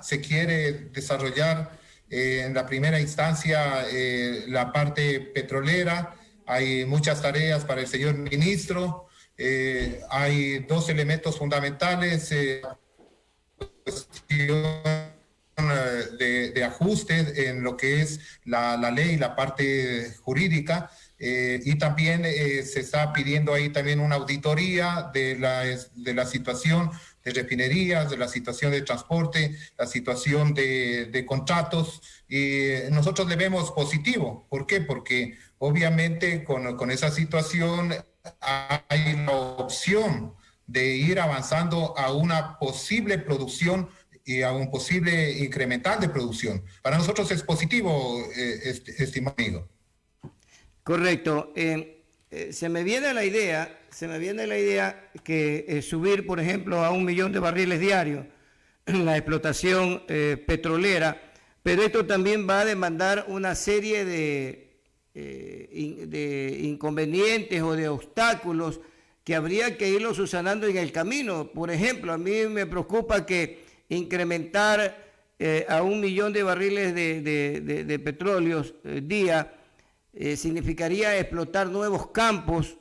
se quiere desarrollar en la primera instancia la parte petrolera. Hay muchas tareas para el señor ministro. Hay dos elementos fundamentales, de ajuste en lo que es la ley, la parte jurídica, y también se está pidiendo ahí también una auditoría de la situación de refinerías, de la situación de transporte, la situación de contratos, y nosotros le vemos positivo. ¿Por qué? Porque obviamente con esa situación hay la opción de ir avanzando a una posible producción y a un posible incremental de producción. Para nosotros es positivo, estimado amigo. Correcto. Se me viene la idea que subir, por ejemplo, a 1 millón de barriles diarios la explotación petrolera, pero esto también va a demandar una serie de inconvenientes o de obstáculos que habría que irlo subsanando en el camino. Por ejemplo, a mí me preocupa que incrementar a 1 millón de barriles de petróleos día significaría explotar nuevos campos,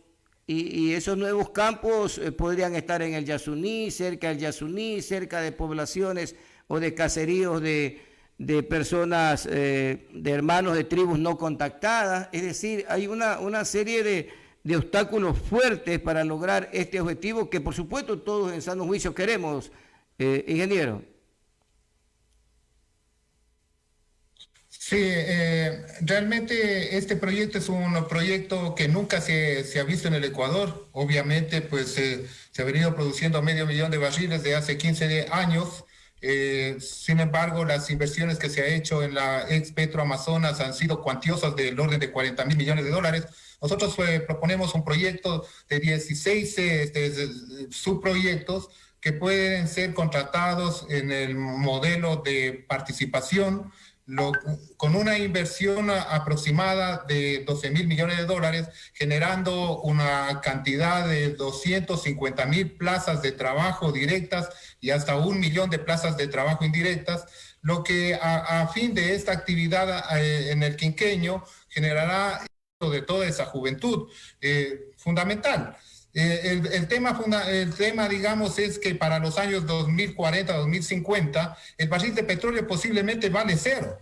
y esos nuevos campos podrían estar en el Yasuní, cerca del Yasuní, cerca de poblaciones o de caseríos de personas, de hermanos de tribus no contactadas. Es decir, hay una serie de obstáculos fuertes para lograr este objetivo que por supuesto todos en sano juicio queremos, ingeniero. Sí, realmente este proyecto es un proyecto que nunca se ha visto en el Ecuador. Obviamente, pues se ha venido produciendo 500.000 de barriles de hace 15 años. Sin embargo, las inversiones que se ha hecho en la ex Petro Amazonas han sido cuantiosas, del orden de 40.000 millones de dólares. Nosotros proponemos un proyecto de 16 subproyectos que pueden ser contratados en el modelo de participación, con una inversión aproximada de 12.000 millones de dólares, generando una cantidad de 250.000 plazas de trabajo directas y hasta 1 millón de plazas de trabajo indirectas, lo que a fin de esta actividad en el quinquenio generará de toda esa juventud fundamental. El tema, digamos, es que para los años 2040, 2050, el barril de petróleo posiblemente vale cero.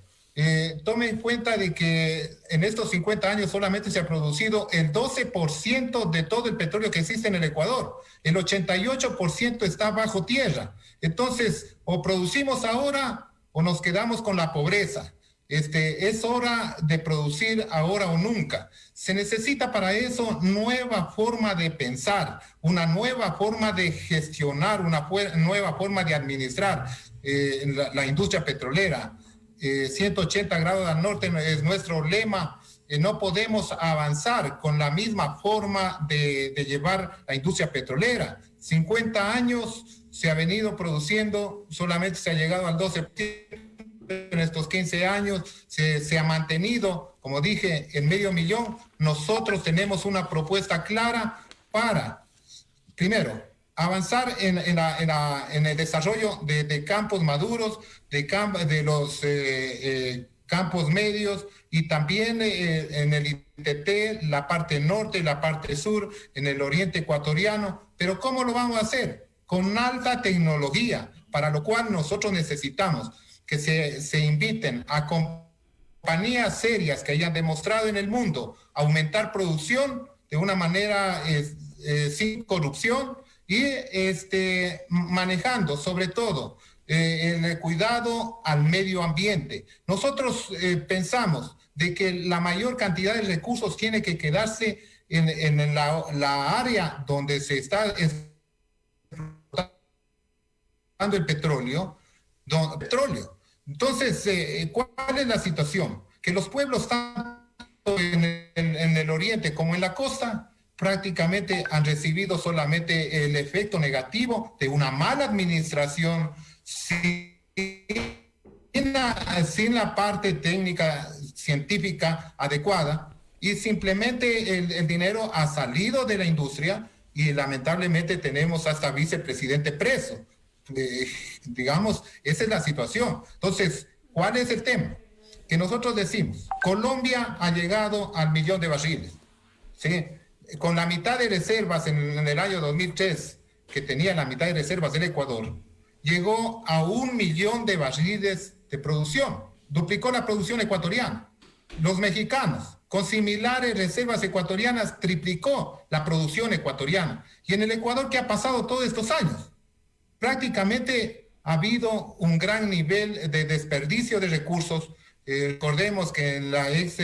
Tome en cuenta de que en estos 50 años solamente se ha producido el 12% de todo el petróleo que existe en el Ecuador. El 88% está bajo tierra. Entonces, o producimos ahora o nos quedamos con la pobreza. Es hora de producir ahora o nunca. Se necesita para eso nueva forma de pensar, una nueva forma de gestionar, una nueva forma de administrar la industria petrolera. 180 grados al norte es nuestro lema. No podemos avanzar con la misma forma de llevar la industria petrolera. 50 años se ha venido produciendo, solamente se ha llegado al 12%. En estos 15 años se ha mantenido, como dije, en 500.000. Nosotros tenemos una propuesta clara para, primero, avanzar en el desarrollo de campos maduros, de los campos medios, y también en el ITT, la parte norte y la parte sur, en el oriente ecuatoriano. Pero ¿cómo lo vamos a hacer? Con alta tecnología, para lo cual nosotros necesitamos que se inviten a compañías serias que hayan demostrado en el mundo aumentar producción de una manera sin corrupción, y manejando sobre todo el cuidado al medio ambiente. Nosotros pensamos de que la mayor cantidad de recursos tiene que quedarse en la área donde se está explotando el petróleo. Entonces, ¿cuál es la situación? Que los pueblos, tanto en el oriente como en la costa, prácticamente han recibido solamente el efecto negativo de una mala administración, sin la parte técnica, científica adecuada, y simplemente el dinero ha salido de la industria, y lamentablemente tenemos hasta vicepresidente preso. digamos, esa es la situación. Entonces, ¿cuál es el tema? Que nosotros decimos, Colombia ha llegado al 1.000.000 de barriles, ¿sí? Con la mitad de reservas en el año 2003, que tenía la mitad de reservas del Ecuador, llegó a 1.000.000 de barriles de producción, duplicó la producción ecuatoriana. Los mexicanos, con similares reservas ecuatorianas, triplicó la producción ecuatoriana. Y en el Ecuador, ¿qué ha pasado todos estos años? Prácticamente ha habido un gran nivel de desperdicio de recursos. Recordemos que en la ex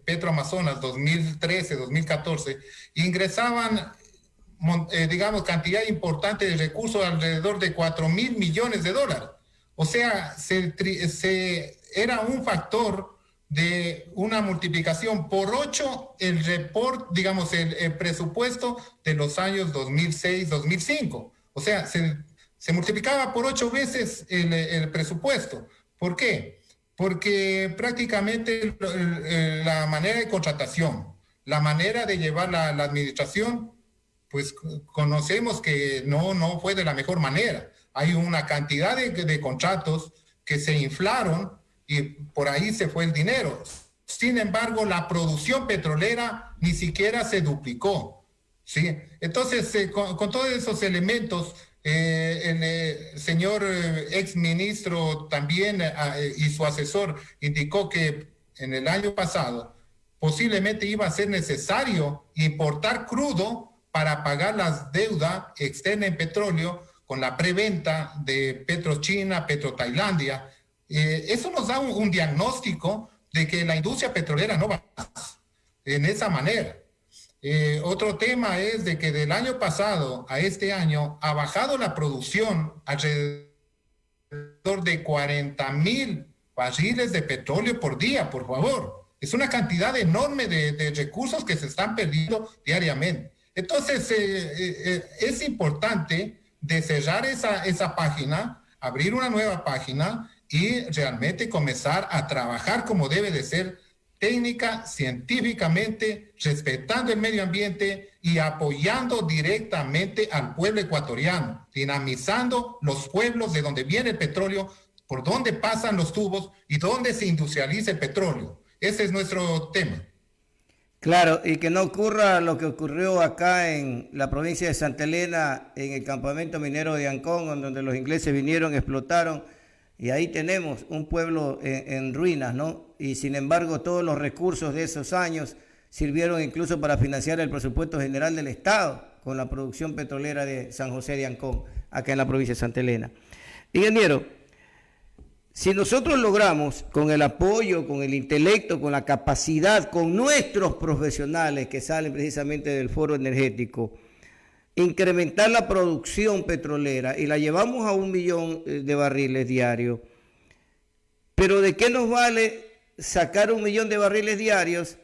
Petroamazonas 2013-2014 ingresaban, digamos, cantidad importante de recursos, alrededor de 4.000 millones de dólares. O sea, era un factor de una multiplicación por 8 el digamos, el presupuesto de los años 2006-2005. O sea, se multiplicaba por 8 veces el presupuesto. ¿Por qué? Porque prácticamente la manera de contratación, la manera de llevar la administración, pues conocemos que no fue de la mejor manera. Hay una cantidad de contratos que se inflaron y por ahí se fue el dinero. Sin embargo, la producción petrolera ni siquiera se duplicó, ¿sí? Entonces, con todos esos elementos, el señor exministro también y su asesor indicó que en el año pasado posiblemente iba a ser necesario importar crudo para pagar la deuda externa en petróleo con la preventa de PetroChina, PetroTailandia. Eso nos da un diagnóstico de que la industria petrolera no va en esa manera. Otro tema es de que del año pasado a este año ha bajado la producción alrededor de 40.000 barriles de petróleo por día, por favor. Es una cantidad enorme de recursos que se están perdiendo diariamente. Entonces, es importante de cerrar esa página, abrir una nueva página y realmente comenzar a trabajar como debe de ser, técnica, científicamente, respetando el medio ambiente y apoyando directamente al pueblo ecuatoriano, dinamizando los pueblos de donde viene el petróleo, por donde pasan los tubos y donde se industrializa el petróleo. Ese es nuestro tema. Claro, y que no ocurra lo que ocurrió acá en la provincia de Santa Elena, en el campamento minero de Ancón, donde los ingleses vinieron, explotaron, y ahí tenemos un pueblo en ruinas, ¿no? Y sin embargo, todos los recursos de esos años sirvieron incluso para financiar el presupuesto general del Estado con la producción petrolera de San José de Ancón, acá en la provincia de Santa Elena. Ingeniero, si nosotros logramos, con el apoyo, con el intelecto, con la capacidad, con nuestros profesionales que salen precisamente del foro energético, incrementar la producción petrolera y la llevamos a 1.000.000 de barriles diarios, pero ¿de qué nos vale sacar 1.000.000 de barriles diarios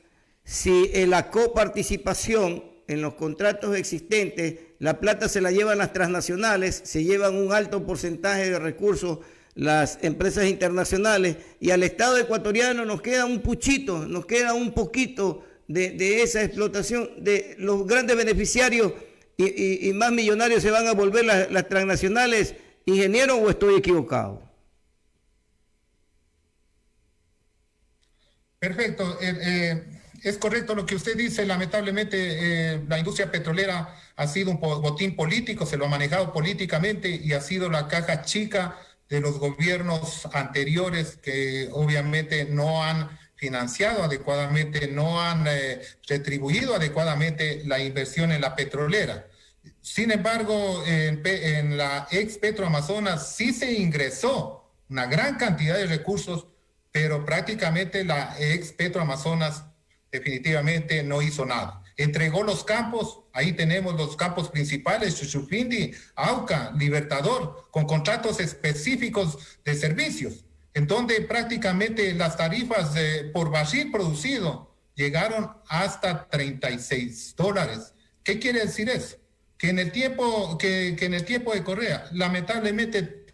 si en la coparticipación, en los contratos existentes, la plata se la llevan las transnacionales, se llevan un alto porcentaje de recursos las empresas internacionales, y al Estado ecuatoriano nos queda un puchito, nos queda un poquito de esa explotación? De los grandes beneficiarios y más millonarios se van a volver las transnacionales, ingeniero, ¿o estoy equivocado? Perfecto. Es correcto lo que usted dice. Lamentablemente, la industria petrolera ha sido un botín político, se lo ha manejado políticamente y ha sido la caja chica de los gobiernos anteriores, que obviamente no han financiado adecuadamente, no han retribuido adecuadamente la inversión en la petrolera. Sin embargo, en la ex Petroamazonas sí se ingresó una gran cantidad de recursos, pero prácticamente la ex Petroamazonas definitivamente no hizo nada. Entregó los campos, ahí tenemos los campos principales, Chuchupindi, Auca, Libertador, con contratos específicos de servicios, en donde prácticamente las tarifas por barril producido llegaron hasta $36. ¿Qué quiere decir eso? Que en el tiempo, en el tiempo de Correa, lamentablemente,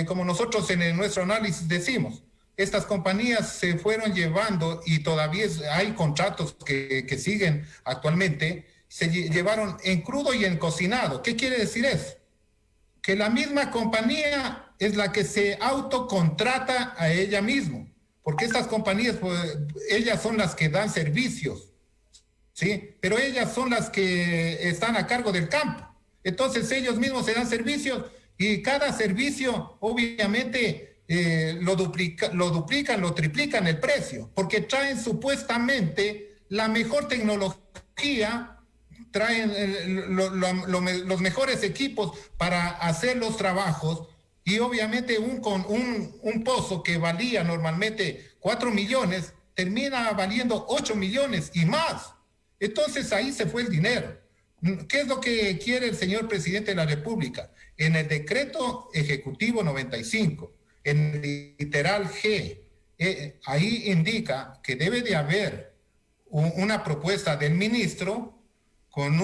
como nosotros en nuestro análisis decimos, estas compañías se fueron llevando, y todavía hay contratos que siguen actualmente, se llevaron en crudo y en cocinado. ¿Qué quiere decir eso? que la misma compañía es la que se autocontrata a ella misma, porque estas compañías, pues, ellas son las que dan servicios, ¿sí? Pero ellas son las que están a cargo del campo. Entonces ellos mismos se dan servicios y cada servicio obviamente lo duplican, lo triplican el precio, porque traen supuestamente la mejor tecnología, traen los mejores equipos para hacer los trabajos, y obviamente un pozo que valía normalmente 4 millones termina valiendo 8 millones y más. Entonces ahí se fue el dinero. ¿Qué es lo que quiere el señor presidente de la República? En el decreto ejecutivo 95, en el literal G, ahí indica que debe de haber una propuesta del ministro con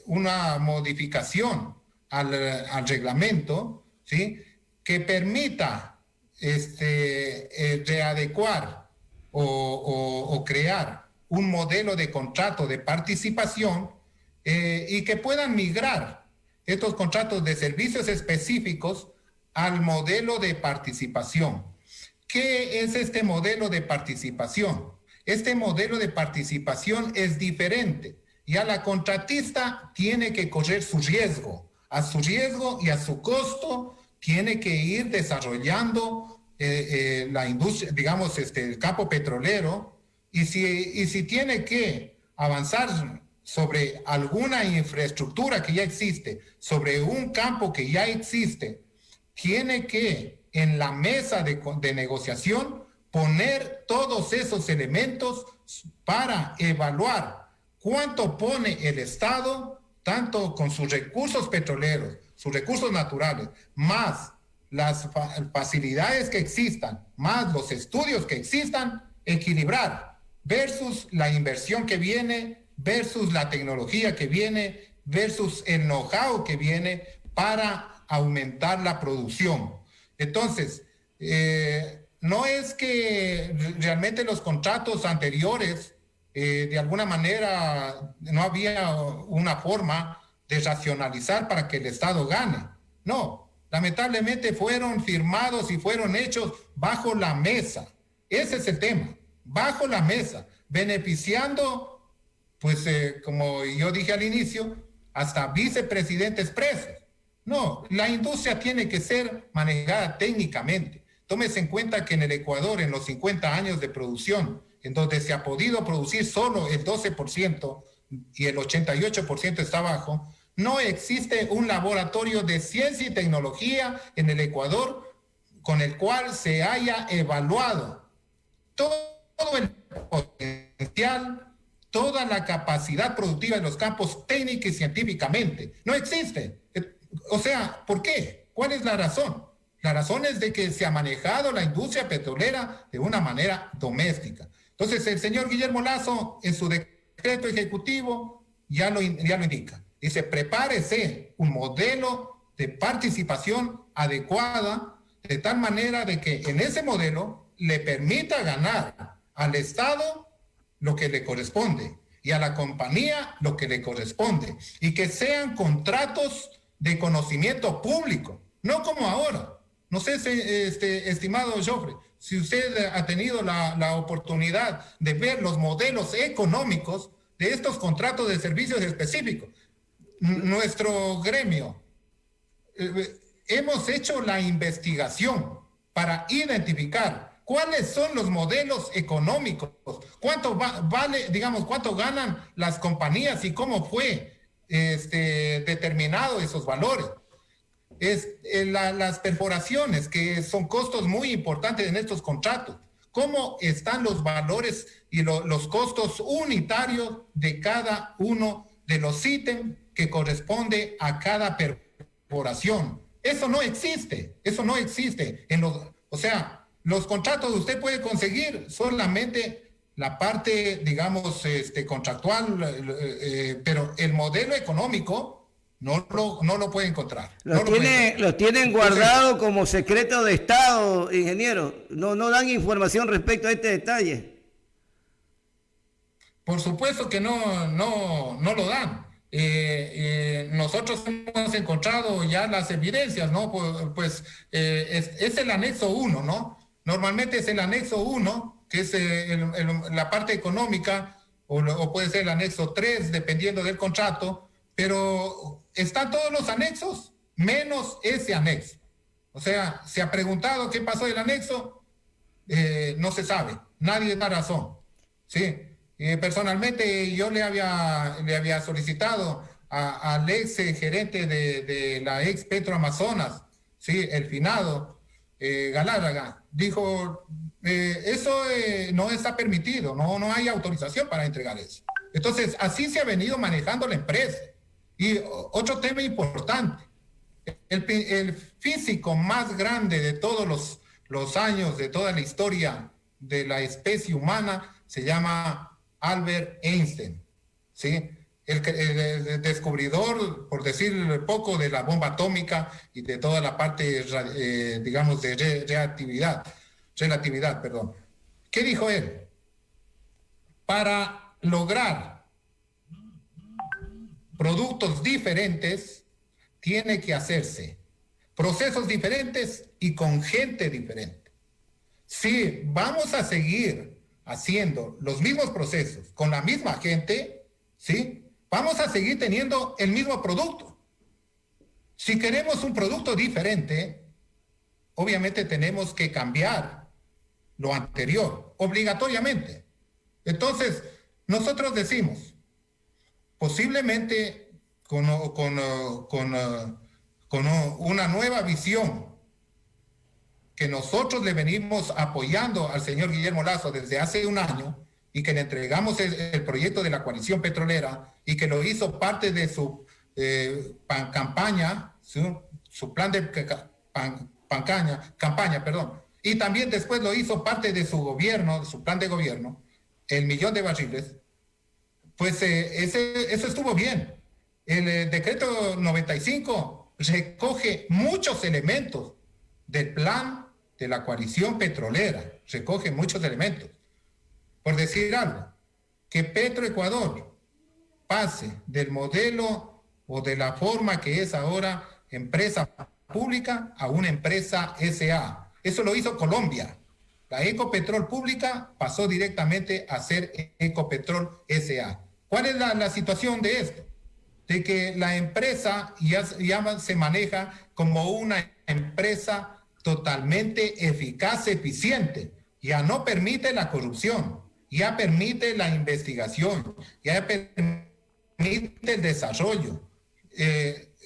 una modificación al reglamento, ¿sí?, que permita readecuar o crear un modelo de contrato de participación y que puedan migrar estos contratos de servicios específicos al modelo de participación. ¿Qué es este modelo de participación? Este modelo de participación es diferente. Ya la contratista tiene que correr su riesgo. A su riesgo y a su costo tiene que ir desarrollando la industria, digamos, el campo petrolero, y si tiene que avanzar sobre alguna infraestructura que ya existe, sobre un campo que ya existe, tiene que en la mesa de negociación poner todos esos elementos para evaluar cuánto pone el Estado, tanto con sus recursos petroleros, sus recursos naturales, más las facilidades que existan, más los estudios que existan, equilibrar versus la inversión que viene, versus la tecnología que viene, versus el know-how que viene para aumentar la producción. Entonces, no es que realmente los contratos anteriores, de alguna manera, no había una forma de racionalizar para que el Estado gane. No, lamentablemente fueron firmados y fueron hechos bajo la mesa. Ese es el tema, bajo la mesa, beneficiando, pues como yo dije al inicio, hasta vicepresidentes presos. No, la industria tiene que ser manejada técnicamente. Tómese en cuenta que en el Ecuador, en los 50 años de producción, en donde se ha podido producir solo el 12% y el 88% está bajo, no existe un laboratorio de ciencia y tecnología en el Ecuador con el cual se haya evaluado todo el potencial, toda la capacidad productiva de los campos técnica y científicamente. No existe. O sea, ¿por qué? ¿Cuál es la razón? La razón es de que se ha manejado la industria petrolera de una manera doméstica. Entonces, el señor Guillermo Lasso, en su decreto ejecutivo, ya lo indica. Dice, prepárese un modelo de participación adecuada, de tal manera de que en ese modelo le permita ganar al Estado lo que le corresponde y a la compañía lo que le corresponde, y que sean contratos de conocimiento público, no como ahora. No sé, estimado Joffre, si usted ha tenido la oportunidad de ver los modelos económicos de estos contratos de servicios específicos. Nuestro gremio, hemos hecho la investigación para identificar cuáles son los modelos económicos, cuánto vale, digamos, cuánto ganan las compañías y cómo fue determinado esos valores. Las perforaciones, que son costos muy importantes en estos contratos. ¿Cómo están los valores y los costos unitarios de cada uno de los ítems que corresponde a cada perforación? Eso no existe, eso no existe. O sea, los contratos usted puede conseguir solamente la parte, digamos, contractual, pero el modelo económico no lo puede encontrar. Los tienen guardado como secreto de Estado, ingeniero. No dan información respecto a este detalle. Por supuesto que no lo dan. nosotros hemos encontrado ya las evidencias, ¿no? Es el anexo 1, ¿no? Normalmente es el anexo 1, que es la parte económica, o puede ser el anexo 3, dependiendo del contrato, pero están todos los anexos, menos ese anexo. O sea, se ha preguntado qué pasó del anexo, no se sabe, nadie da razón, ¿sí? Personalmente yo le había solicitado al ex gerente de la ex Petro Amazonas, ¿sí? El finado Galáraga, dijo, eso no está permitido, no hay autorización para entregar eso. Entonces, así se ha venido manejando la empresa. Y otro tema importante, el físico más grande de todos los años, de toda la historia de la especie humana, se llama Albert Einstein, ¿sí? El descubridor, por decir poco, de la bomba atómica y de toda la parte, digamos, de relatividad, perdón. ¿Qué dijo él? Para lograr productos diferentes, tiene que hacerse procesos diferentes y con gente diferente. Si vamos a seguir haciendo los mismos procesos con la misma gente, ¿sí? Vamos a seguir teniendo el mismo producto. Si queremos un producto diferente, obviamente tenemos que cambiar lo anterior, obligatoriamente. Entonces, nosotros decimos, posiblemente con una nueva visión que nosotros le venimos apoyando al señor Guillermo Lasso desde hace un año y que le entregamos el proyecto de la coalición petrolera y que lo hizo parte de su campaña, su plan de campaña, y también después lo hizo parte de su gobierno, de su plan de gobierno, el 1.000.000 de barriles, pues eso estuvo bien. El decreto 95 recoge muchos elementos del plan de la coalición petrolera, recoge muchos elementos. Por decir algo, que Petroecuador pase del modelo o de la forma que es ahora empresa pública a una empresa SA. Eso lo hizo Colombia. La Ecopetrol pública pasó directamente a ser Ecopetrol SA. ¿Cuál es la situación de esto? De que la empresa ya se maneja como una empresa totalmente eficaz, eficiente. Ya no permite la corrupción, ya permite la investigación, ya permite el desarrollo.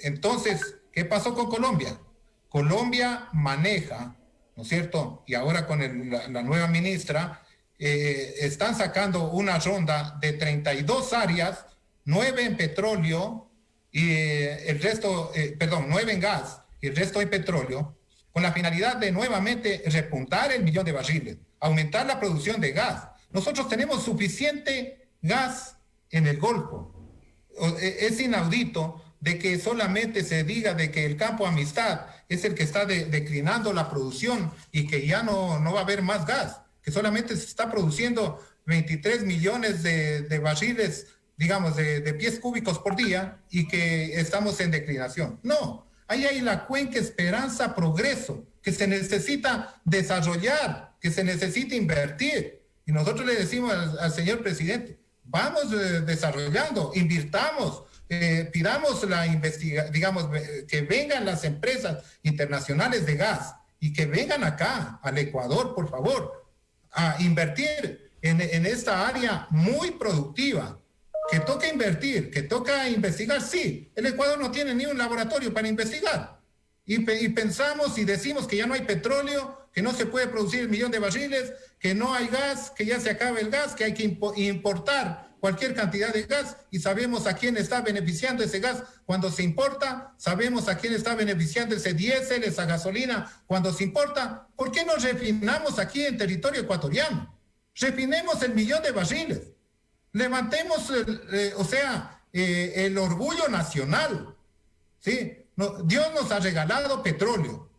Entonces, ¿qué pasó con Colombia? Colombia maneja, ¿no es cierto? Y ahora con la nueva ministra, están sacando una ronda de 32 áreas, 9 en petróleo y el resto, 9 en gas y el resto en petróleo, con la finalidad de nuevamente repuntar el 1.000.000 de barriles, aumentar la producción de gas. Nosotros tenemos suficiente gas en el Golfo. Es inaudito de que solamente se diga de que el Campo Amistad es el que está declinando la producción y que ya no va a haber más gas, que solamente se está produciendo 23 millones de barriles, digamos, de pies cúbicos por día y que estamos en declinación. No, ahí hay la cuenca Esperanza Progreso, que se necesita desarrollar, que se necesita invertir. Y nosotros le decimos al señor presidente, vamos desarrollando, invirtamos, pidamos digamos, que vengan las empresas internacionales de gas y que vengan acá al Ecuador, por favor, a invertir en esta área muy productiva, que toca invertir, que toca investigar. Sí, el Ecuador no tiene ni un laboratorio para investigar. Y pensamos y decimos que ya no hay petróleo, que no se puede producir 1.000.000 de barriles, que no hay gas, que ya se acaba el gas, que hay que importar cualquier cantidad de gas, y sabemos a quién está beneficiando ese gas cuando se importa, sabemos a quién está beneficiando ese diésel, esa gasolina cuando se importa. ¿Por qué no refinamos aquí en territorio ecuatoriano? Refinemos el 1.000.000 de barriles, levantemos el orgullo nacional, ¿sí? Dios nos ha regalado petróleo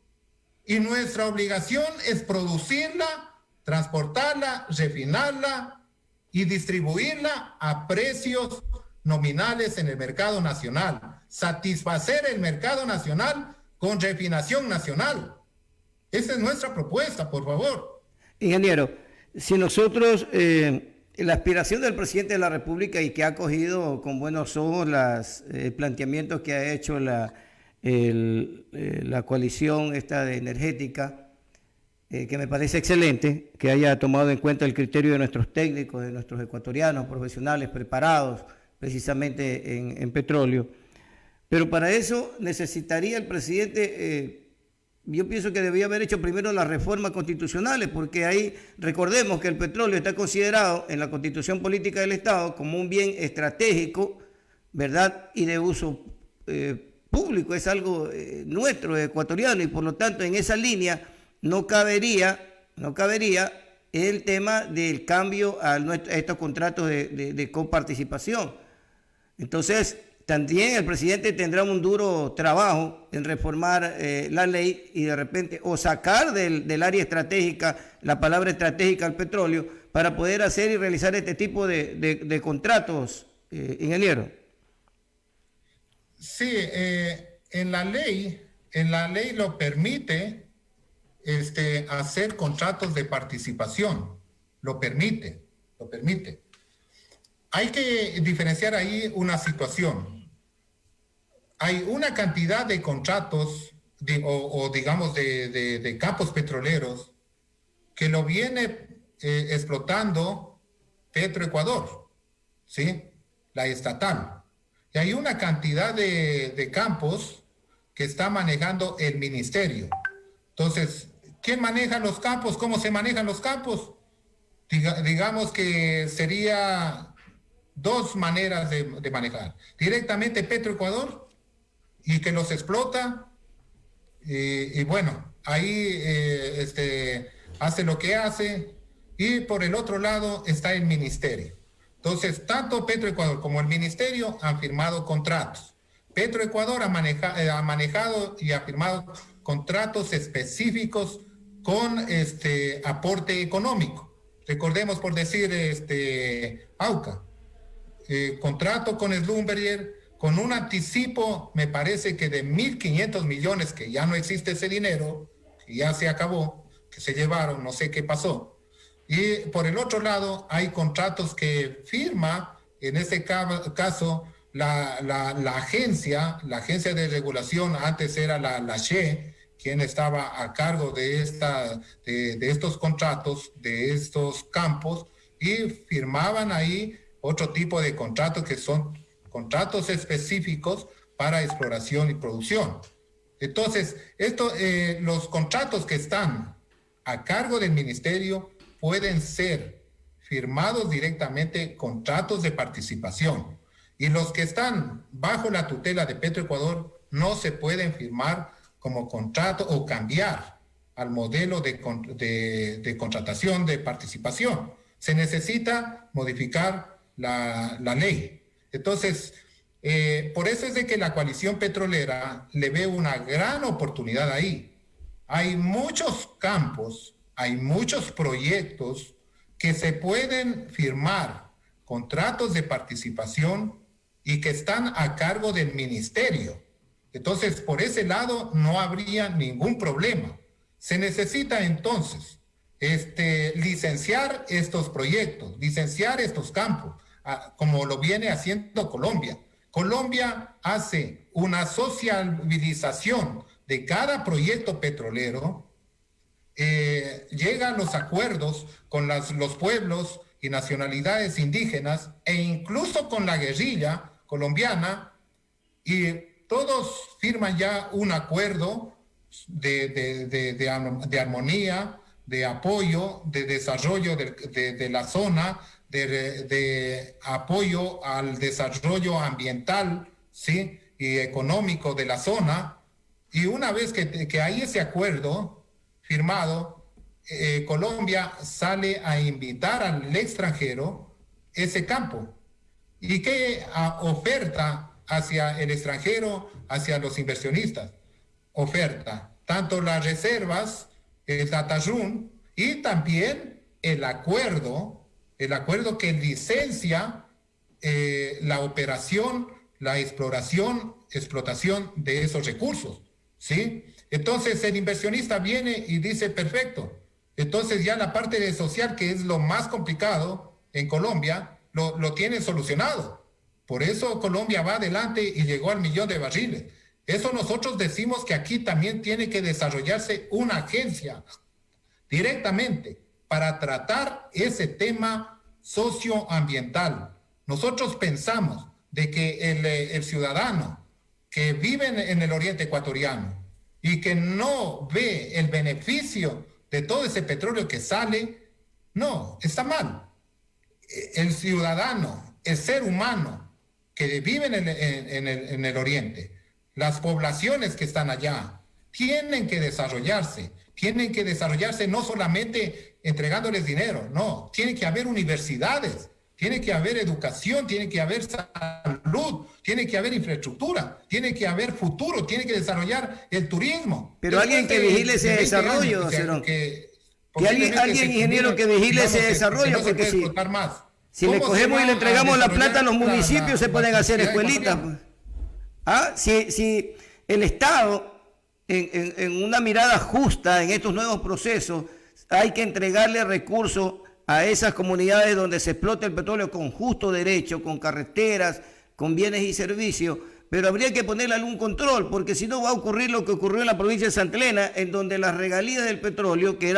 y nuestra obligación es producirla, transportarla, refinarla y distribuirla a precios nominales en el mercado nacional, satisfacer el mercado nacional con refinación nacional. Esa es nuestra propuesta, por favor. Ingeniero, si nosotros, la aspiración del presidente de la República y que ha acogido con buenos ojos los planteamientos que ha hecho la coalición esta de energética, que me parece excelente, que haya tomado en cuenta el criterio de nuestros técnicos, de nuestros ecuatorianos, profesionales preparados precisamente en petróleo. Pero para eso necesitaría el presidente, yo pienso que debía haber hecho primero las reformas constitucionales, porque ahí recordemos que el petróleo está considerado en la Constitución Política del Estado como un bien estratégico, ¿verdad? Y de uso público, es algo nuestro, ecuatoriano, y por lo tanto en esa línea no cabería el tema del cambio a estos contratos de coparticipación. Entonces, también el presidente tendrá un duro trabajo en reformar la ley y de repente, o sacar del área estratégica la palabra estratégica al petróleo para poder hacer y realizar este tipo de contratos, ingeniero. Sí, en la ley lo permite hacer contratos de participación, lo permite. Hay que diferenciar ahí una situación. Hay una cantidad de contratos de campos petroleros que lo viene explotando Petroecuador, ¿sí? La estatal. Y hay una cantidad de campos que está manejando el ministerio. Entonces, ¿quién maneja los campos? ¿Cómo se manejan los campos? Digamos que sería dos maneras de manejar. Directamente Petroecuador, y que los explota, y bueno, ahí hace lo que hace, y por el otro lado está el ministerio. Entonces, tanto Petroecuador como el ministerio han firmado contratos. Petroecuador ha manejado y ha firmado contratos específicos con aporte económico. Recordemos, por decir, AUCA, contrato con Slumberger, con un anticipo, me parece que de 1.500 millones, que ya no existe ese dinero, que ya se acabó, que se llevaron, no sé qué pasó. Y por el otro lado, hay contratos que firma, en este caso, la agencia de regulación, antes era la SHE, quien estaba a cargo de estos contratos, de estos campos, y firmaban ahí otro tipo de contratos que son contratos específicos para exploración y producción. Entonces, los contratos que están a cargo del ministerio pueden ser firmados directamente contratos de participación, y los que están bajo la tutela de Petroecuador no se pueden firmar como contrato o cambiar al modelo de contratación de participación. Se necesita modificar la ley. Entonces, por eso es de que la coalición petrolera le ve una gran oportunidad ahí. Hay muchos campos, hay muchos proyectos que se pueden firmar contratos de participación y que están a cargo del ministerio. Entonces, por ese lado no habría ningún problema. Se necesita entonces licenciar estos proyectos, licenciar estos campos, como lo viene haciendo Colombia. Colombia hace una sociabilización de cada proyecto petrolero, llega a los acuerdos con los pueblos y nacionalidades indígenas e incluso con la guerrilla colombiana, y todos firman ya un acuerdo de armonía, de apoyo, de desarrollo de la zona, de apoyo al desarrollo ambiental, ¿sí?, y económico de la zona. Y una vez que hay ese acuerdo firmado, Colombia sale a invitar al extranjero ese campo. ¿Y qué oferta hacia el extranjero, hacia los inversionistas? Oferta tanto las reservas, el data room, y también el acuerdo que licencia la operación, la explotación de esos recursos, ¿sí? Entonces el inversionista viene y dice, perfecto, entonces ya la parte de social, que es lo más complicado en Colombia, lo tienen solucionado. Por eso Colombia va adelante y llegó al 1.000.000 de barriles. Eso nosotros decimos que aquí también tiene que desarrollarse una agencia directamente para tratar ese tema socioambiental. Nosotros pensamos de que el ciudadano que vive en el oriente ecuatoriano y que no ve el beneficio de todo ese petróleo que sale, no, está mal. El ciudadano, el ser humano que vive en el oriente, las poblaciones que están allá, tienen que desarrollarse no solamente entregándoles dinero, no, tiene que haber universidades, tiene que haber educación, tiene que haber salud, tiene que haber infraestructura, tiene que haber futuro, tiene que desarrollar el turismo. Pero alguien que vigile ese desarrollo, Cerón. Que alguien ingeniero que vigile ese desarrollo, porque si le cogemos y le entregamos la plata a los municipios, se pueden hacer escuelitas. Si el Estado, en una mirada justa en estos nuevos procesos, hay que entregarle recursos a esas comunidades donde se explota el petróleo con justo derecho, con carreteras, con bienes y servicios, pero habría que ponerle algún control, porque si no va a ocurrir lo que ocurrió en la provincia de Santa Elena, en donde las regalías del petróleo, que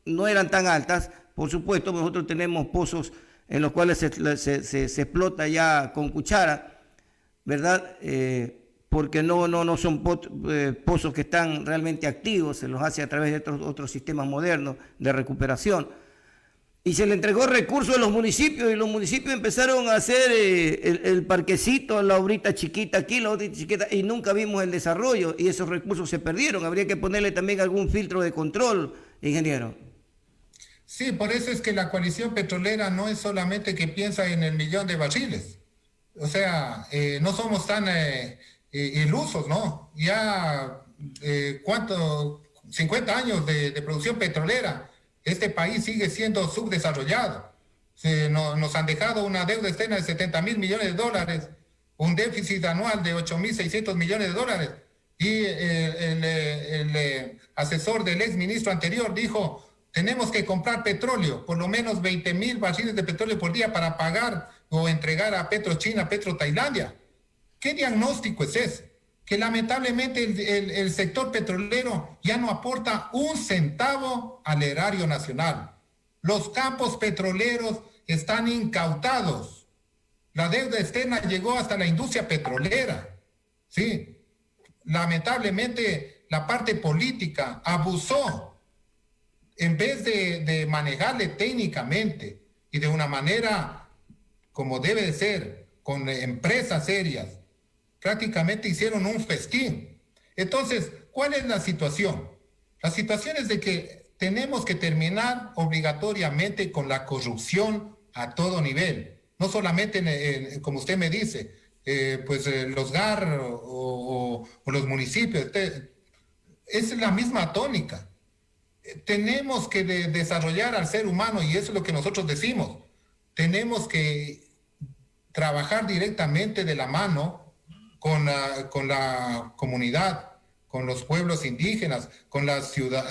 no eran tan altas, por supuesto, nosotros tenemos pozos en los cuales se explota ya con cuchara, ¿verdad? Porque no son pozos que están realmente activos, se los hace a través de otros sistemas modernos de recuperación. Y se le entregó recursos a los municipios, y los municipios empezaron a hacer el parquecito, la obrita chiquita aquí, la obrita chiquita, y nunca vimos el desarrollo, y esos recursos se perdieron. Habría que ponerle también algún filtro de control, ingeniero. Sí, por eso es que la coalición petrolera no es solamente que piensa en el 1.000.000 de barriles. O sea, no somos tan ilusos, ¿no? Ya, 50 años de producción petrolera. Este país sigue siendo subdesarrollado. Nos han dejado una deuda externa de 70.000 millones de dólares, un déficit anual de 8.600 millones de dólares. Y el asesor del ex ministro anterior dijo, tenemos que comprar petróleo, por lo menos 20.000 barriles de petróleo por día para pagar o entregar a PetroChina, PetroTailandia. ¿Qué diagnóstico es ese? Que lamentablemente el sector petrolero ya no aporta un centavo al erario nacional. Los campos petroleros están incautados. La deuda externa llegó hasta la industria petrolera. Sí, lamentablemente la parte política abusó. En vez de manejarle técnicamente y de una manera como debe de ser, con empresas serias, prácticamente hicieron un festín. Entonces, ¿cuál es la situación? La situación es de que tenemos que terminar obligatoriamente con la corrupción a todo nivel. No solamente, como usted me dice, los GAR o los municipios. Es la misma tónica. Tenemos que desarrollar al ser humano, y eso es lo que nosotros decimos. Tenemos que trabajar directamente de la mano con la comunidad, con los pueblos indígenas, con la ciudad,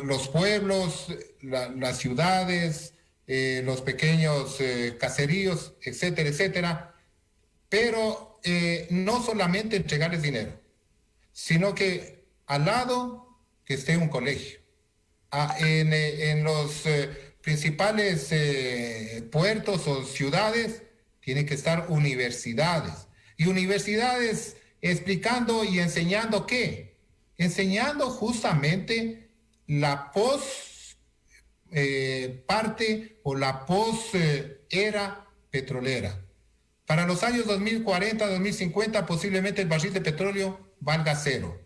los pueblos, las ciudades, los pequeños caseríos, etcétera, etcétera. Pero no solamente entregarles dinero, sino que al lado que esté un colegio. En los principales puertos o ciudades tienen que estar universidades. Y universidades explicando y enseñando ¿qué? Enseñando justamente la parte o la era petrolera. Para los años 2040, 2050, posiblemente el barril de petróleo valga cero.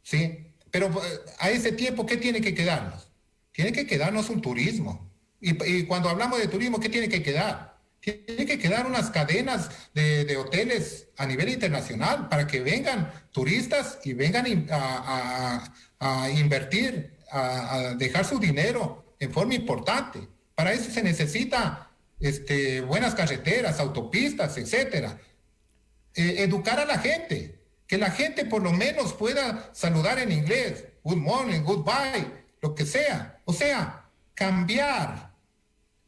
¿Sí? Pero a ese tiempo, ¿qué tiene que quedarnos? Tiene que quedarnos un turismo. Y cuando hablamos de turismo, ¿qué tiene que quedar? Tiene que quedar unas cadenas de hoteles a nivel internacional para que vengan turistas y vengan a invertir a dejar su dinero en forma importante. Para eso se necesita buenas carreteras, autopistas, etcétera. Educar a la gente, que la gente por lo menos pueda saludar en inglés, good morning, goodbye, lo que sea. O sea, cambiar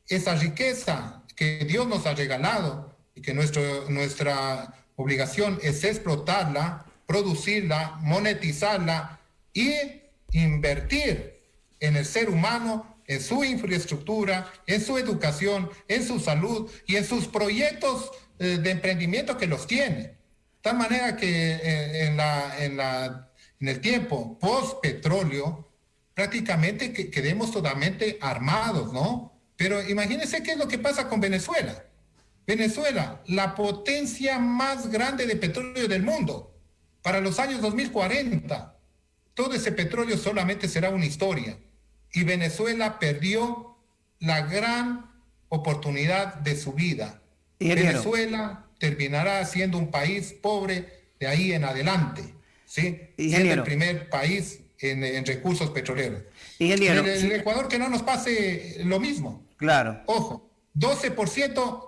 esa riqueza que Dios nos ha regalado y que nuestra obligación es explotarla, producirla, monetizarla y invertir en el ser humano, en su infraestructura, en su educación, en su salud y en sus proyectos de emprendimiento que los tiene. De tal manera que en el tiempo post-petróleo prácticamente quedemos totalmente armados, ¿no? Pero imagínense qué es lo que pasa con Venezuela. Venezuela, la potencia más grande de petróleo del mundo. Para los años 2040, todo ese petróleo solamente será una historia. Y Venezuela perdió la gran oportunidad de su vida. Venezuela terminará siendo un país pobre de ahí en adelante, ¿sí? Siendo el primer país en recursos petroleros. Ingeniero, el Ecuador, que no nos pase lo mismo. Claro. Ojo, 12%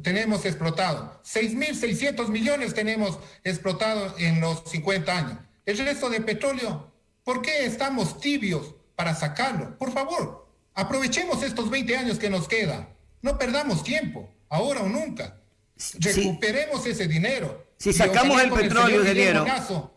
tenemos explotado, 6.600 millones tenemos explotado en los 50 años. El resto de petróleo, ¿por qué estamos tibios para sacarlo? Por favor, aprovechemos estos 20 años que nos queda. No perdamos tiempo, ahora o nunca. Recuperemos ese dinero. Si sacamos el petróleo, ingeniero,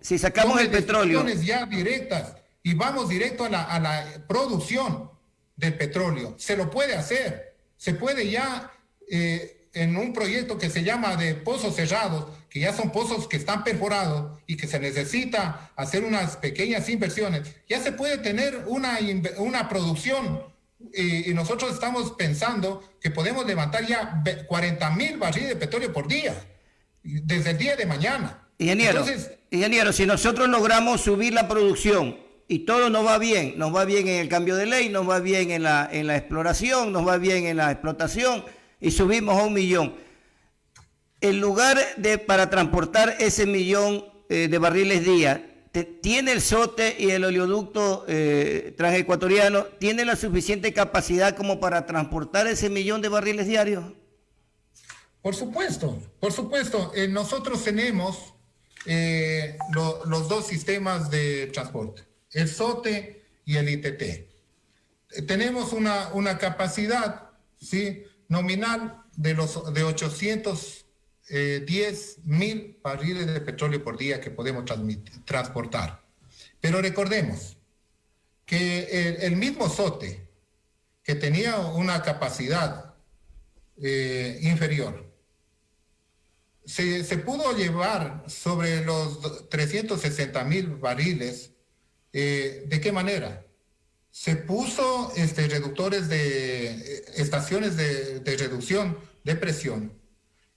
si sacamos el petróleo, ya directas y vamos directo a la producción del petróleo. Se lo puede hacer. Se puede ya en un proyecto que se llama de pozos cerrados, que ya son pozos que están perforados y que se necesita hacer unas pequeñas inversiones, ya se puede tener una producción y nosotros estamos pensando que podemos levantar ya 40,000 barriles de petróleo por día, desde el día de mañana. Ingeniero, si nosotros logramos subir la producción y todo nos va bien en el cambio de ley, nos va bien en la exploración, nos va bien en la explotación y subimos a 1 millón. En lugar para transportar ese 1 millón de barriles día, ¿tiene el SOTE y el oleoducto transecuatoriano, tiene la suficiente capacidad como para transportar ese 1 millón de barriles diarios? Por supuesto. Nosotros tenemos los dos sistemas de transporte, el SOTE y el ITT. Tenemos una capacidad, ¿sí?, nominal de 810,000 barriles de petróleo por día que podemos transportar. Pero recordemos que el mismo SOTE, que tenía una capacidad inferior, se pudo llevar sobre los 360,000 barriles. ¿De qué manera? Se puso reductores de estaciones de reducción de presión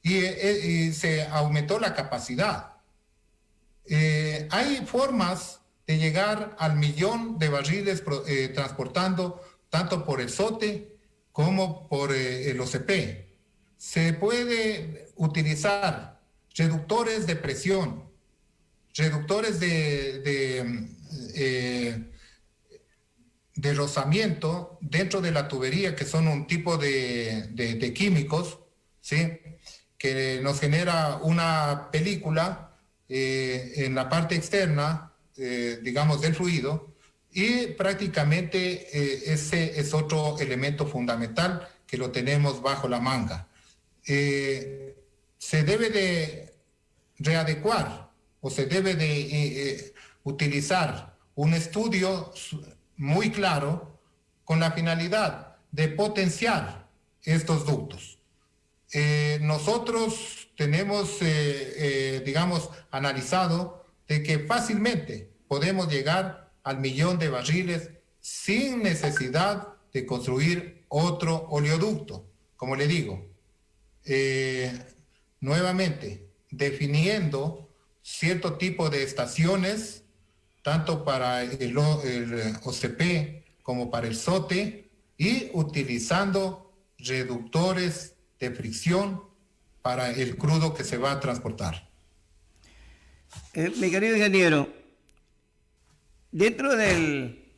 y se aumentó la capacidad. Hay formas de llegar al 1 millón de barriles transportando tanto por el SOTE como por el OCP. Se puede utilizar reductores de presión, reductores de rozamiento dentro de la tubería, que son un tipo de químicos, ¿sí?, que nos genera una película en la parte externa, digamos, del fluido, y prácticamente ese es otro elemento fundamental que lo tenemos bajo la manga. Se debe de readecuar o se debe de utilizar un estudio muy claro con la finalidad de potenciar estos ductos. Nosotros tenemos, digamos, analizado de que fácilmente podemos llegar al 1 millón de barriles sin necesidad de construir otro oleoducto. Como le digo, nuevamente, definiendo cierto tipo de estaciones, tanto para el OCP como para el SOTE, y utilizando reductores de fricción para el crudo que se va a transportar. Mi querido ingeniero, dentro del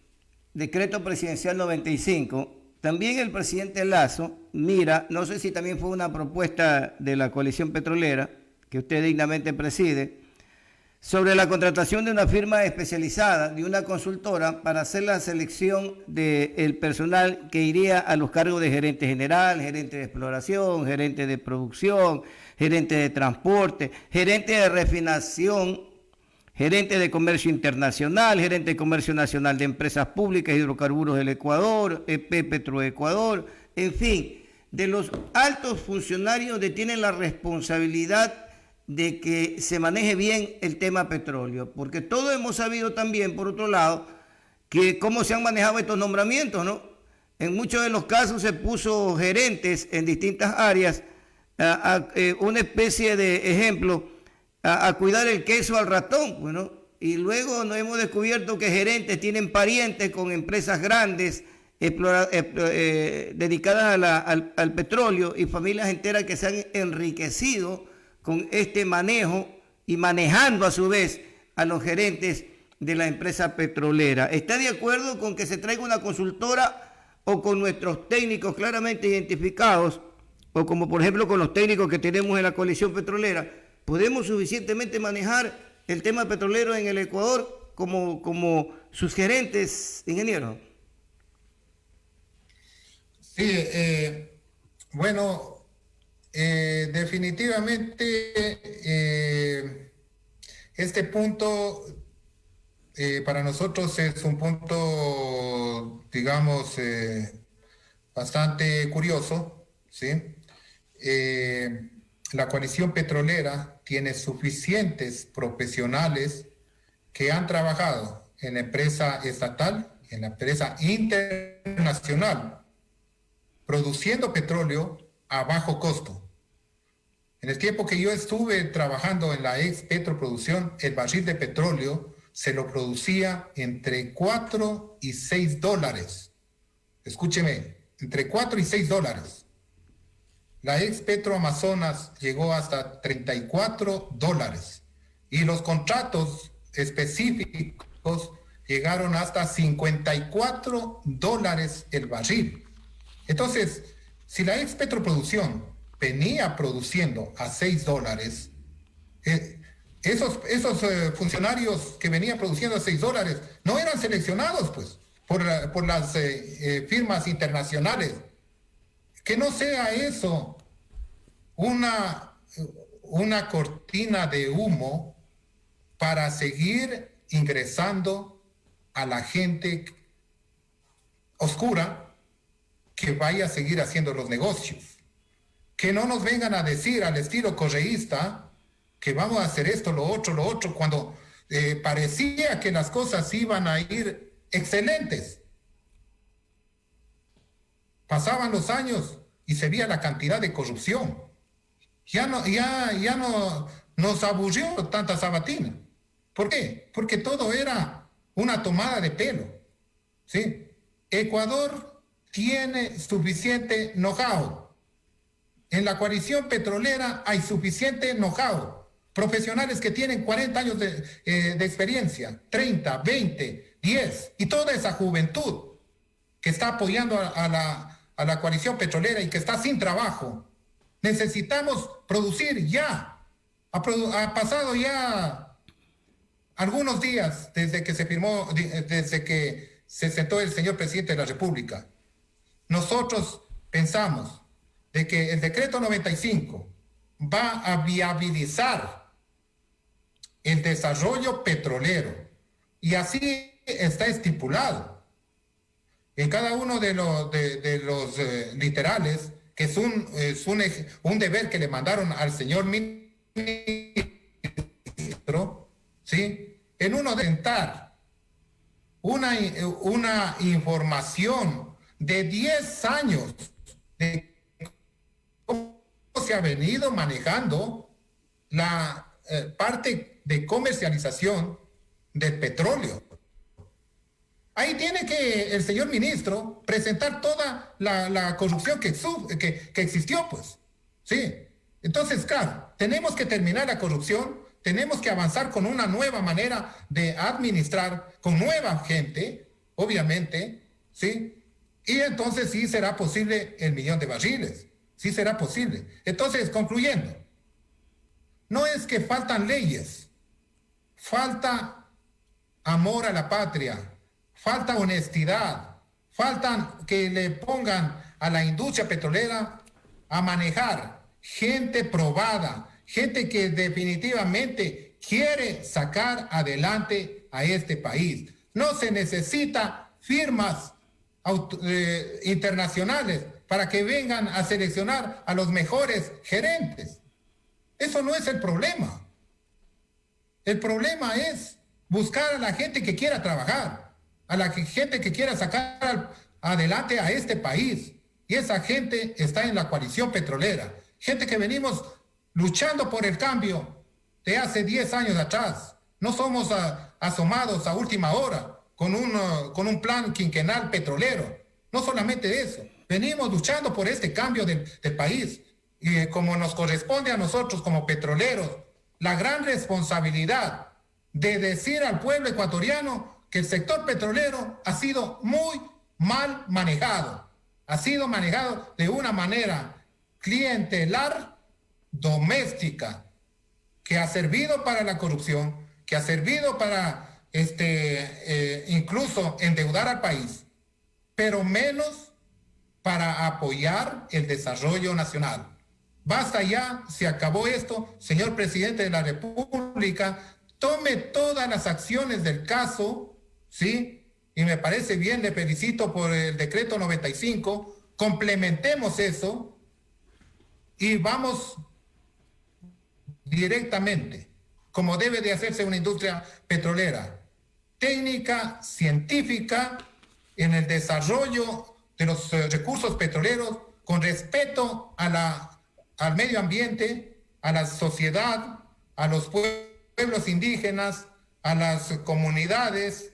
decreto presidencial 95, también el presidente Lazo mira, no sé si también fue una propuesta de la coalición petrolera, que usted dignamente preside, sobre la contratación de una firma especializada, de una consultora, para hacer la selección del personal que iría a los cargos de gerente general, gerente de exploración, gerente de producción, gerente de transporte, gerente de refinación, gerente de comercio internacional, gerente de comercio nacional de empresas públicas, hidrocarburos del Ecuador, EP Petroecuador, en fin, de los altos funcionarios que tienen la responsabilidad de que se maneje bien el tema petróleo, porque todos hemos sabido también, por otro lado, que cómo se han manejado estos nombramientos, ¿no? En muchos de los casos se puso gerentes en distintas áreas, una especie de ejemplo, a cuidar el queso al ratón, bueno, y luego nos hemos descubierto que gerentes tienen parientes con empresas grandes dedicadas al petróleo y familias enteras que se han enriquecido con este manejo y manejando a su vez a los gerentes de la empresa petrolera. ¿Está de acuerdo con que se traiga una consultora o con nuestros técnicos claramente identificados, o como por ejemplo con los técnicos que tenemos en la coalición petrolera, podemos suficientemente manejar el tema petrolero en el Ecuador como sus gerentes, ingenieros? Sí, bueno, definitivamente este punto para nosotros es un punto, digamos, bastante curioso, ¿sí? La coalición petrolera tiene suficientes profesionales que han trabajado en la empresa estatal, en la empresa internacional, produciendo petróleo a bajo costo. En el tiempo que yo estuve trabajando en la ex Petroproducción, el barril de petróleo se lo producía entre 4 y 6 dólares. Escúcheme, entre 4 y 6 dólares. La ex Petro Amazonas llegó hasta 34 dólares. Y los contratos específicos llegaron hasta 54 dólares el barril. Entonces, si la ex Petroproducción venía produciendo a 6 dólares, esos funcionarios que venían produciendo a 6 dólares no eran seleccionados pues por las firmas internacionales. Que no sea eso una cortina de humo para seguir ingresando a la gente oscura que vaya a seguir haciendo los negocios. Que no nos vengan a decir al estilo correísta que vamos a hacer esto, lo otro, cuando parecía que las cosas iban a ir excelentes. Pasaban los años y se veía la cantidad de corrupción. Ya no nos aburrió tanta sabatina. ¿Por qué? Porque todo era una tomada de pelo. ¿Sí? Ecuador tiene suficiente know-how. En la coalición petrolera hay suficiente know-how. Profesionales que tienen 40 años de experiencia, 30, 20, 10, y toda esa juventud que está apoyando a la coalición petrolera y que está sin trabajo. Necesitamos producir ya. Ha pasado ya algunos días desde que se firmó, desde que se sentó el señor presidente de la República. Nosotros pensamos de que el decreto 95 va a viabilizar el desarrollo petrolero, y así está estipulado en cada uno de los literales, que es un deber que le mandaron al señor ministro, ¿sí? En uno de sentar una información de 10 años de cómo se ha venido manejando la parte de comercialización del petróleo. Ahí tiene que el señor ministro presentar toda la corrupción que existió, pues. Sí. Entonces, claro, tenemos que terminar la corrupción, tenemos que avanzar con una nueva manera de administrar, con nueva gente, obviamente, ¿sí? Y entonces sí será posible el 1.000.000 de barriles, sí será posible. Entonces, concluyendo, no es que faltan leyes, falta amor a la patria, falta honestidad, faltan que le pongan a la industria petrolera a manejar gente probada, gente que definitivamente quiere sacar adelante a este país. No se necesita firmas internacionales para que vengan a seleccionar a los mejores gerentes. Eso no es el problema. El problema es buscar a la gente que quiera trabajar, a la gente que quiera sacar adelante a este país. Y esa gente está en la coalición petrolera. Gente que venimos luchando por el cambio de hace 10 años atrás. No somos asomados a última hora con un plan quinquenal petrolero. No solamente eso. Venimos luchando por este cambio del país. Y como nos corresponde a nosotros como petroleros, la gran responsabilidad de decir al pueblo ecuatoriano que el sector petrolero ha sido muy mal manejado. Ha sido manejado de una manera clientelar, doméstica, que ha servido para la corrupción, que ha servido para incluso endeudar al país, pero menos para apoyar el desarrollo nacional. Basta ya, se acabó esto, señor presidente de la República, tome todas las acciones del caso, ¿sí? Y me parece bien, le felicito por el decreto 95, complementemos eso y vamos directamente, como debe de hacerse una industria petrolera, técnica, científica, en el desarrollo de los recursos petroleros, con respeto al medio ambiente, a la sociedad, a los pueblos indígenas, a las comunidades,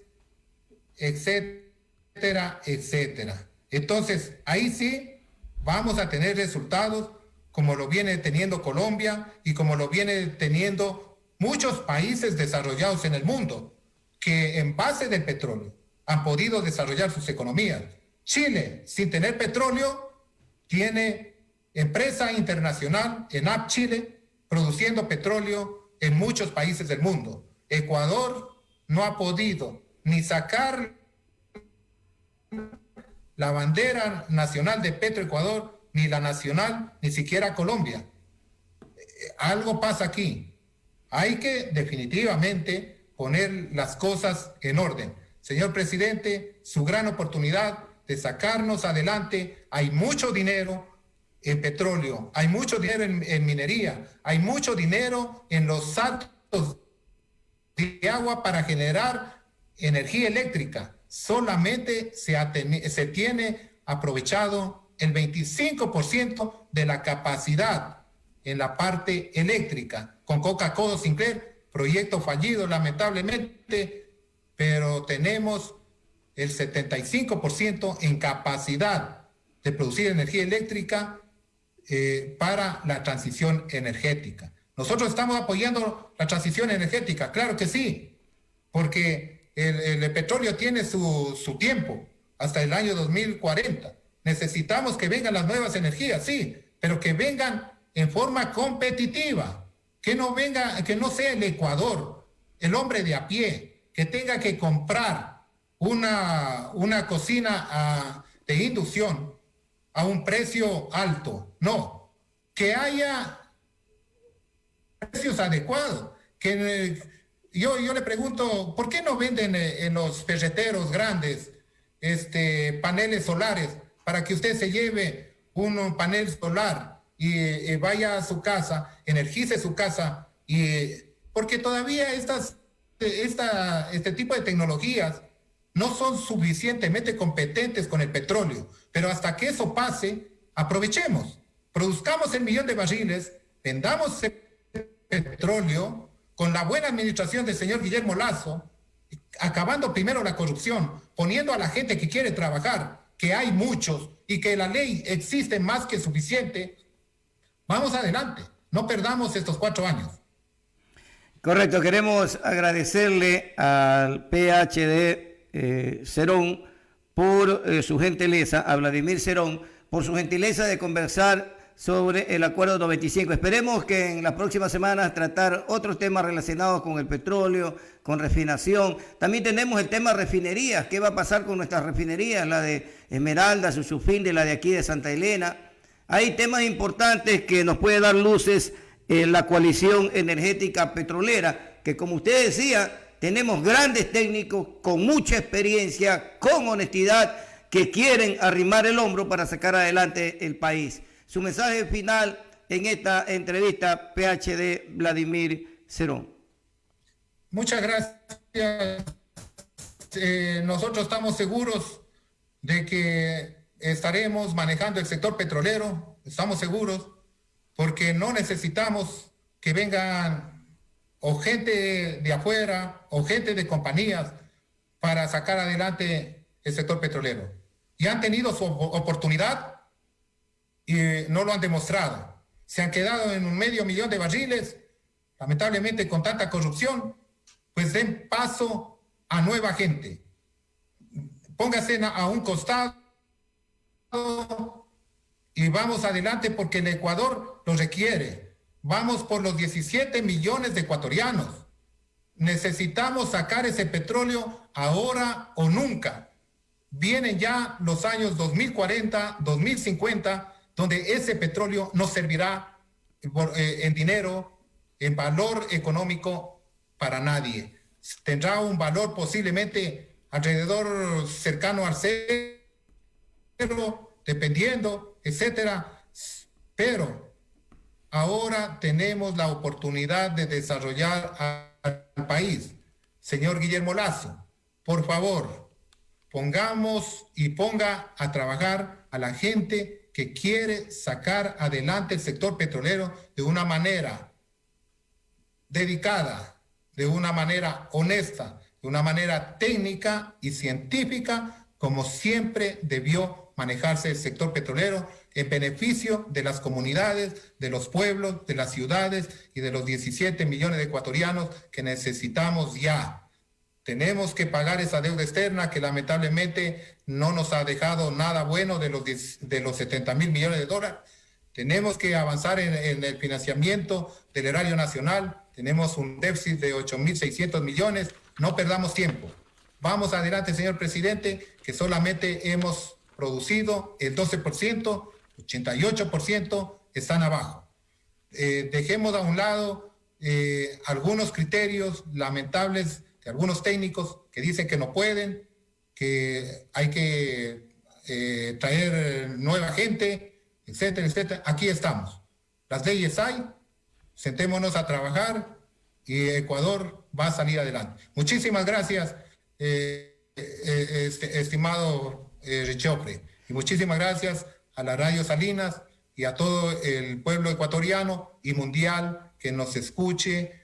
etcétera, etcétera. Entonces, ahí sí vamos a tener resultados como lo viene teniendo Colombia y como lo viene teniendo muchos países desarrollados en el mundo, que en base del petróleo han podido desarrollar sus economías. Chile, sin tener petróleo, tiene empresa internacional, ENAP Chile, produciendo petróleo en muchos países del mundo. Ecuador no ha podido ni sacar la bandera nacional de Petroecuador, ni la nacional, ni siquiera Colombia. Algo pasa aquí. Hay que definitivamente poner las cosas en orden. Señor presidente, su gran oportunidad de sacarnos adelante. Hay mucho dinero en petróleo, hay mucho dinero en minería, hay mucho dinero en los saltos de agua para generar energía eléctrica. Solamente se tiene aprovechado el 25% de la capacidad en la parte eléctrica. Con Coca-Cola Sinclair, proyecto fallido lamentablemente, pero tenemos el 75% en capacidad de producir energía eléctrica para la transición energética. Nosotros estamos apoyando la transición energética, claro que sí, porque el petróleo tiene su tiempo, hasta el año 2040. Necesitamos que vengan las nuevas energías, sí, pero que vengan en forma competitiva, que no sea el Ecuador, el hombre de a pie, que tenga que comprar una cocina de inducción a un precio alto. No, que haya precios adecuados. Yo le pregunto, ¿por qué no venden en los ferreteros grandes paneles solares para que usted se lleve un panel solar y vaya a su casa, energice su casa? Porque todavía este tipo de tecnologías no son suficientemente competentes con el petróleo, pero hasta que eso pase, aprovechemos, produzcamos el 1.000.000 de barriles, vendamos el petróleo con la buena administración del señor Guillermo Lasso, acabando primero la corrupción, poniendo a la gente que quiere trabajar, que hay muchos y que la ley existe más que suficiente. Vamos adelante, no perdamos estos 4 años. Correcto, queremos agradecerle al PhD Cerón por su gentileza, a Vladimir Cerón, por su gentileza de conversar sobre el Acuerdo 95. Esperemos que en las próximas semanas tratar otros temas relacionados con el petróleo, con refinación. También tenemos el tema refinerías. ¿Qué va a pasar con nuestras refinerías? La de Esmeralda, Susufinde, la de aquí de Santa Elena. Hay temas importantes que nos puede dar luces en la coalición energética petrolera, que como usted decía, tenemos grandes técnicos con mucha experiencia, con honestidad, que quieren arrimar el hombro para sacar adelante el país. Su mensaje final en esta entrevista, PhD Vladimir Cerón. Muchas gracias. Nosotros estamos seguros de que estaremos manejando el sector petrolero, estamos seguros, porque no necesitamos que vengan o gente de afuera o gente de compañías para sacar adelante el sector petrolero. Y han tenido su oportunidad y no lo han demostrado. Se han quedado en 500,000 de barriles, lamentablemente con tanta corrupción. Pues den paso a nueva gente. Póngase a un costado y vamos adelante porque el Ecuador lo requiere. Vamos por los 17 millones de ecuatorianos. Necesitamos sacar ese petróleo ahora o nunca. Vienen ya los años 2040, 2050, donde ese petróleo no servirá en dinero, en valor económico para nadie. Tendrá un valor posiblemente alrededor cercano al cero, dependiendo, etcétera. Pero ahora tenemos la oportunidad de desarrollar al país. Señor Guillermo Lasso, por favor, ponga a trabajar a la gente que quiere sacar adelante el sector petrolero de una manera dedicada, de una manera honesta, de una manera técnica y científica, como siempre debió manejarse el sector petrolero en beneficio de las comunidades, de los pueblos, de las ciudades y de los 17 millones de ecuatorianos que necesitamos ya. Tenemos que pagar esa deuda externa que lamentablemente no nos ha dejado nada bueno de los 70,000 millones de dólares. Tenemos que avanzar en el financiamiento del erario nacional. Tenemos un déficit de 8,600 millones. No perdamos tiempo. Vamos adelante, señor presidente, que solamente hemos producido el 12%, 88% están abajo. Dejemos a un lado algunos criterios lamentables de algunos técnicos que dicen que no pueden, que hay que traer nueva gente, etcétera, etcétera. Aquí estamos. Las leyes hay, sentémonos a trabajar y Ecuador va a salir adelante. Muchísimas gracias, estimado Richofre, y muchísimas gracias a la Radio Salinas y a todo el pueblo ecuatoriano y mundial que nos escuche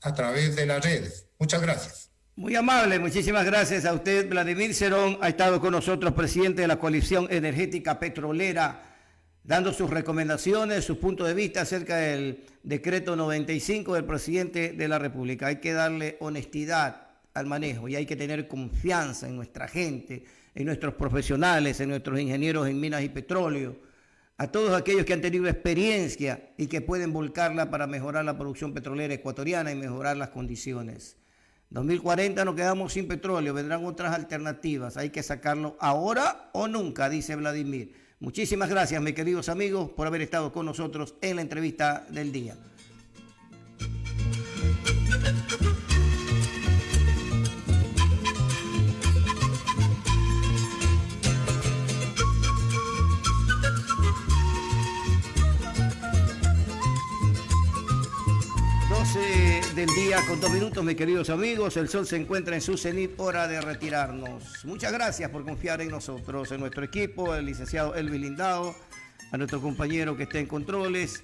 a través de las redes. Muchas gracias. Muy amable, muchísimas gracias a usted. Vladimir Cerón ha estado con nosotros, presidente de la Coalición Energética Petrolera, dando sus recomendaciones, sus puntos de vista acerca del decreto 95 del presidente de la República. Hay que darle honestidad al manejo y hay que tener confianza en nuestra gente, en nuestros profesionales, en nuestros ingenieros en minas y petróleo, a todos aquellos que han tenido experiencia y que pueden volcarla para mejorar la producción petrolera ecuatoriana y mejorar las condiciones. 2040 nos quedamos sin petróleo, vendrán otras alternativas, hay que sacarlo ahora o nunca, dice Vladimir. Muchísimas gracias, mis queridos amigos, por haber estado con nosotros en la entrevista del día. Del día con 2 minutos, mis queridos amigos. El sol se encuentra en su cenit, hora de retirarnos. Muchas gracias por confiar en nosotros, en nuestro equipo, el licenciado Elvis Lindao, a nuestro compañero que está en controles,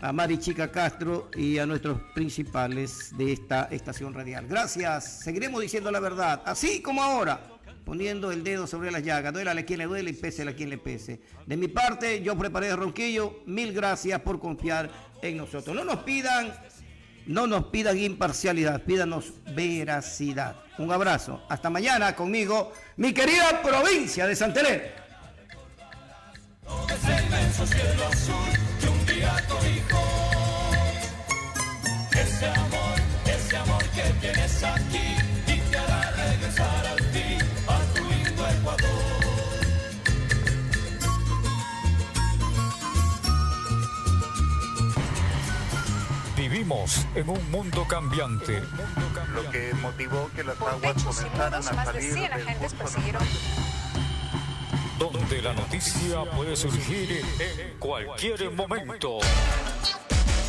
a Mari Chica Castro y a nuestros principales de esta estación radial. Gracias, seguiremos diciendo la verdad, así como ahora, poniendo el dedo sobre las llagas. Duélale a quien le duele y pésele a quien le pese. De mi parte, yo preparé Ronquillo, 1000 gracias por confiar en nosotros. No nos pidan no nos pidan imparcialidad, pídanos veracidad. Un abrazo. Hasta mañana conmigo, mi querida provincia de Santander. Ese amor que tienes aquí y te hará regresar al fin a tu lindo Ecuador. Vivimos en un mundo cambiante. Lo que motivó que las aguas comenzaran a más de salir 100 del agentes curso persiguieron. Donde la noticia puede surgir en cualquier momento.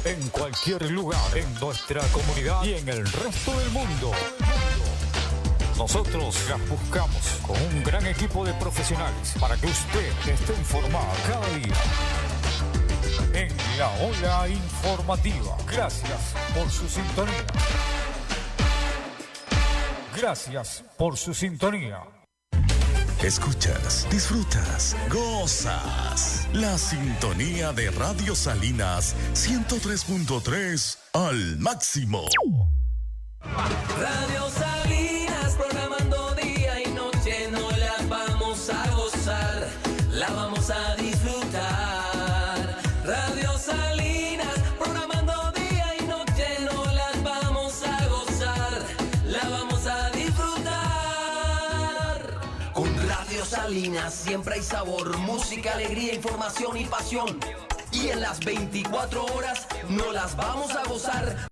En cualquier lugar, en nuestra comunidad y en el resto del mundo. Nosotros las buscamos con un gran equipo de profesionales para que usted esté informado cada día. En la ola informativa. Gracias por su sintonía. Gracias por su sintonía. Escuchas, disfrutas, gozas. La sintonía de Radio Salinas 103.3 al máximo. Radio Salinas, programando día y noche, no la vamos a gozar, la vamos a disfrutar. Radio Salinas, programando día y noche, no las vamos a gozar, la vamos a disfrutar. Con Radio Salinas siempre hay sabor, música, alegría, información y pasión. Y en las 24 horas no las vamos a gozar.